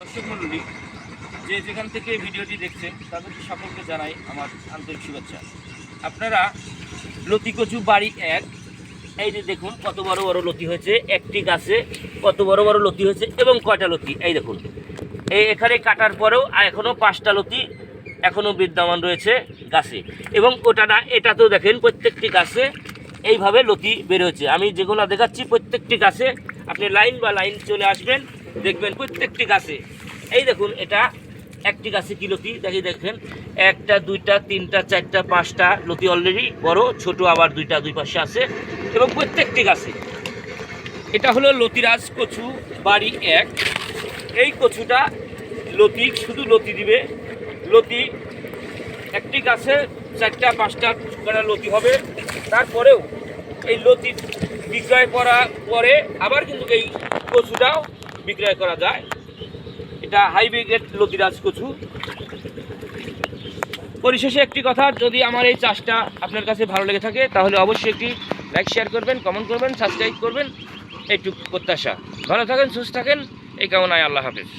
দর্শক মণ্ডলী, যে যেখান থেকে ভিডিওটি দেখছেন তাদেরকে সকলকে জানাই আমার আন্তরিক শুভেচ্ছা। আপনারা লতি কচু বাড়ি এক, এই যে দেখুন কত বড় বড় লতি হয়েছে, একটি গাছে কত বড় বড় লতি হয়েছে এবং কয়টা লতি এই দেখুন। এখানে কাটার পরেও এখনও 5টা লতি এখনও বিদ্যমান রয়েছে গাছে, এবং ওটা না এটাতেও দেখেন প্রত্যেকটি গাছে এইভাবে লতি বের হয়েছে। আমি যেগুলো দেখাচ্ছি প্রত্যেকটি গাছে আপনি লাইন বা লাইন চলে আসবেন, দেখবেন প্রত্যেকটি গাছে এই দেখুন। এটা একটি গাছে কি লতি দেখি, দেখেন 1টা 2টা 3টা 4টা 5টা লতি অলরেডি বড়, ছোট আবার 2টা দুই পাশে আছে, এবং প্রত্যেকটি গাছে। এটা হলো লতিরাজ কচু বাড়ি এক। এই কচুটা লতি শুধু লতি দিবে, লতি একটি গাছে 4টা 5টা করে লতি হবে। তারপরেও এই লতি বিক্রয় করার পরে আবার কিন্তু এই কচুটাও বিক্রয় করা যায়। এটা হাইব্রিড লতিরাজ কচু। পরিশেষে একটি কথা, যদি আমার এই চাষটা আপনার কাছে ভালো লেগে থাকে তাহলে অবশ্যই একটি লাইক শেয়ার করবেন, কমেন্ট করবেন, সাবস্ক্রাইব করবেন, এইটুকু প্রত্যাশা। ভালো থাকেন, সুস্থ থাকেন, এই কামনায়। আল্লাহ হাফেজ।